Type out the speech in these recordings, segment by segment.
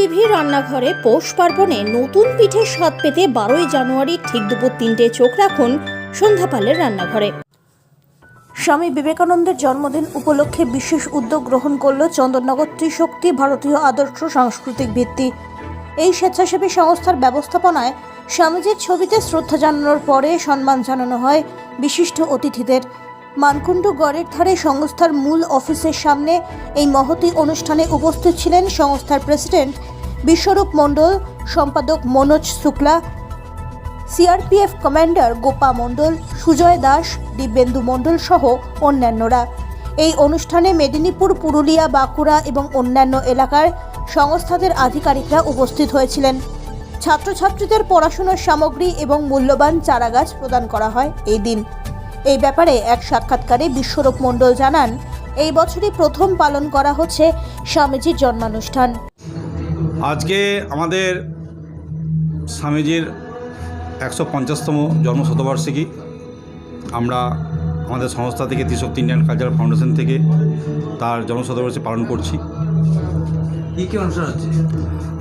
TV রান্নাঘরে পৌষ পার্বণে নতুন পিঠের স্বাদ পেতে 12ই জানুয়ারি ঠিক দুপুর 3টে চোখ রাখুন সন্ধ্যাপালের রান্নাঘরে। স্বামী বিবেকানন্দের জন্মদিন উপলক্ষে বিশেষ উদ্যোগ গ্রহণ করল চন্দননগর ত্রিশক্তি ভারতীয় আদর্শ সাংস্কৃতিক ভিত্তি। এই স্বেচ্ছাসেবী সংস্থার ব্যবস্থাপনায় স্বামীজির ছবিতে শ্রদ্ধা জানানোর পরে সম্মান জানানো হয় বিশিষ্ট অতিথিদের। মানকুণ্ডু গড়ের ধারে সংস্থার মূল অফিসের সামনে এই মহতী অনুষ্ঠানে উপস্থিত ছিলেন সংস্থার প্রেসিডেন্ট বিশ্বরূপ মণ্ডল, সম্পাদক মনোজ শুক্লা, সিআরপিএফ কমান্ডার গোপা মণ্ডল, সুজয় দাস, দিব্যেন্দু মণ্ডল সহ অন্যান্যরা। এই অনুষ্ঠানে মেদিনীপুর, পুরুলিয়া, বাঁকুড়া এবং অন্যান্য এলাকার সংস্থাদের আধিকারিকরা উপস্থিত হয়েছিলেন। ছাত্রছাত্রীদের পড়াশোনার সামগ্রী এবং মূল্যবান চারাগাছ প্রদান করা হয় এই দিন। এই ব্যাপারে এক সাক্ষাৎকারে বিশ্বরূপ মণ্ডল জানান, এই বছরই প্রথম পালন করা হচ্ছে স্বামীজির জন্মানুষ্ঠান। আজকে আমাদের স্বামীজির 150তম জন্মশতবার্ষিকী। আমরা আমাদের সংস্থা থেকে ত্রিশক্তি ইন্ডিয়ান কালচারাল ফাউন্ডেশন থেকে তার জন্মশতবার্ষিকী পালন করছি। কী অনুষ্ঠান হচ্ছে?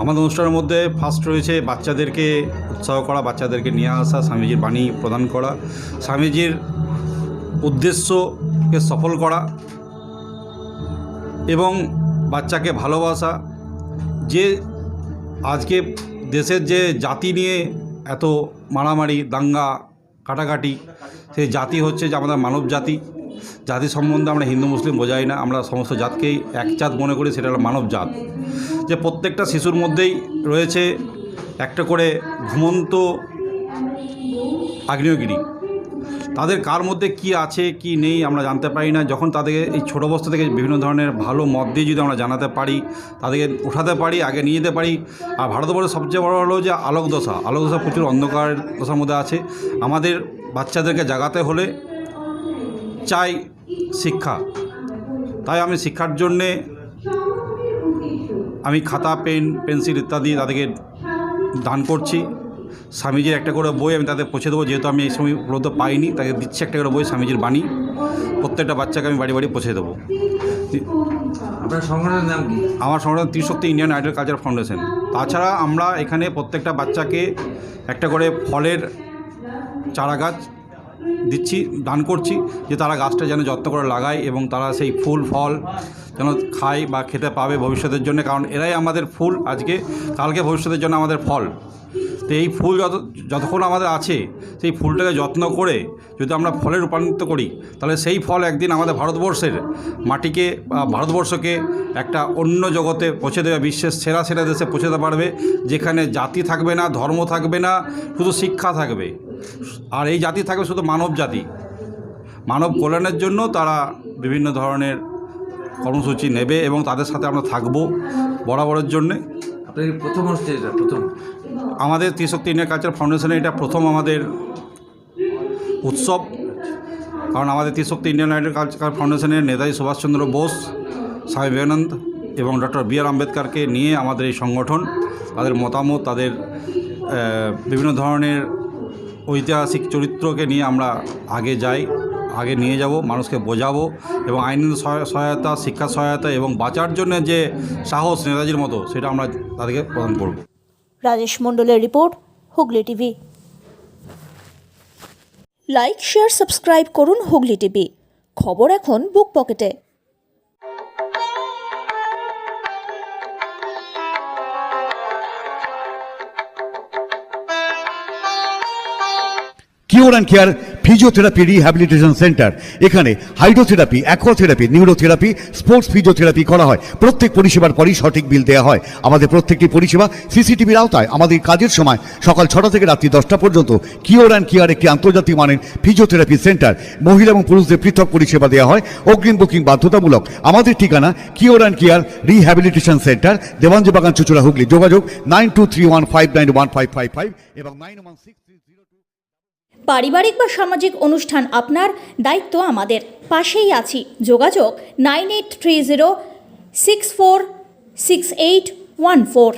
আমাদের অনুষ্ঠানের মধ্যে ফার্স্ট রয়েছে বাচ্চাদেরকে উৎসাহ করা, বাচ্চাদেরকে নিয়ে আসা, স্বামীজির বাণী প্রদান করা, স্বামীজির উদ্দেশ্যকে সফল করা এবং বাচ্চাকে ভালোবাসা। যে আজকে দেশের যে জাতি নিয়ে এত মারামারি, দাঙ্গা, কাটাকাটি, সেই জাতি হচ্ছে যে আমাদের মানব জাতি। জাতি সম্বন্ধে আমরা হিন্দু মুসলিম বোঝাই না, আমরা সমস্ত জাতকেই এক জাত মনে করি, সেটা হলো মানব জাত। যে প্রত্যেকটা শিশুর মধ্যেই রয়েছে একটা করে ঘুমন্ত আগ্নেয়গিরি। তাদের কার মধ্যে কি আছে কি নেই আমরা জানতে পারি না। যখন তাদেরকে এই ছোটো অবস্থা থেকে বিভিন্ন ধরনের ভালো মত দিয়ে যদি আমরা জানাতে পারি, তাদেরকে উঠাতে পারি, আগে নিয়ে যেতে পারি। আর ভারতবর্ষের সবচেয়ে বড় হলো যে আলোক দশা প্রচুর অন্ধকার দশার মধ্যে আছে। আমাদের বাচ্চাদেরকে জাগাতে হলে চাই শিক্ষা। তাই আমি শিক্ষার জন্যে আমি খাতা, পেন, পেন্সিল ইত্যাদি তাদেরকে দান করছি। স্বামীজির একটা করে বই আমি তাদের পৌঁছে দেবো, যেহেতু আমি এই সময় উপলব্ধ পাইনি, তাকে দিচ্ছি একটা করে বই, স্বামীজির বাণী। প্রত্যেকটা বাচ্চাকে আমি বাড়ি বাড়ি পৌঁছে দেবো। আপনার সংগঠনের নাম কি? আমার সংগঠন ত্রিশক্তি ইন্ডিয়ান আইডল কালচার ফাউন্ডেশন। তাছাড়া আমরা এখানে প্রত্যেকটা বাচ্চাকে একটা করে ফলের চারা গাছ দিচ্ছি, দান করছি, যে তারা গাছটা যেন যত্ন করে লাগায় এবং তারা সেই ফুল ফল যেন খায় বা খেতে পাবে ভবিষ্যতের জন্য। কারণ এরাই আমাদের ফুল, আজকে কালকে ভবিষ্যতের জন্য আমাদের ফল। তো এই ফুল যতক্ষণ আমাদের আছে, সেই ফুলটাকে যত্ন করে যদি আমরা ফলে রূপান্তরিত করি, তাহলে সেই ফল একদিন আমাদের ভারতবর্ষের মাটিকে, ভারতবর্ষকে একটা অন্য জগতে পৌঁছে দেবে, বিশ্বের সেরা সেরা দেশে পৌঁছে দিতে পারবে, যেখানে জাতি থাকবে না, ধর্ম থাকবে না, শুধু শিক্ষা থাকবে। আর এই জাতি থাকবে শুধু মানব জাতি। মানব কল্যাণের জন্য তারা বিভিন্ন ধরনের কর্মসূচি নেবে এবং তাদের সাথে আমরা থাকবো বরাবরের জন্যে। আপনার প্রথম হচ্ছে এটা প্রথম আমাদের ত্রিশক্তি ইন্ডিয়ান কালচার ফাউন্ডেশনে এটা প্রথম আমাদের উৎসব। কারণ আমাদের ত্রিশক্তি ইন্ডিয়ান আইডল কালচার ফাউন্ডেশনের নেতাজি সুভাষচন্দ্র বোস, স্বামী বিবেকানন্দ এবং ডক্টর বি আর আম্বেদকরকে নিয়ে আমাদের এই সংগঠন। তাদের মতামত, তাদের বিভিন্ন ধরনের ঐতিহাসিক চরিত্রকে নিয়ে আমরা আগে যাই, আগে নিয়ে যাব, মানুষকে বোঝাবো এবং আইনের সহায়তা, শিক্ষা সহায়তা এবং বাঁচার জন্য যে সাহস নেতাজির মতো, সেটা আমরা তাদেরকে প্রদান করব। রাজেশ মণ্ডলের report, Hooghly TV. Like, share, subscribe করুন হুগলি টিভি। খবর এখন বুক পকেটে। Cure and care physiotherapy rehabilitation centre. এখানে হাইড্রোথেরাপি, অ্যাকোয়াথেরাপি, নিউরোথেরাপি, স্পোর্টস ফিজিওথেরাপি করা হয়। প্রত্যেক পরিষেবার পরই সঠিক বিল দেওয়া হয়। আমাদের প্রত্যেকটি পরিষেবা সিসিটিভির আওতায়। আমাদের কাজের সময় সকাল 6টা থেকে রাত্রি 10টা পর্যন্ত। কিওর অ্যান্ড কেয়ার একটি আন্তর্জাতিক মানের ফিজিওথেরাপি সেন্টার। মহিলা এবং পুরুষদের পৃথক পরিষেবা দেওয়া হয়। অগ্রিম বুকিং বাধ্যতামূলক। আমাদের ঠিকানা cure and care rehabilitation centre, Dewanji বাগান, চুচুড়া, হুগলি। যোগাযোগ 9231591555 এবং 916302। পারিবারিক বা সামাজিক অনুষ্ঠান আপনার, দায়িত্ব আমাদের। পাশেই আছি। যোগাযোগ 9830646814।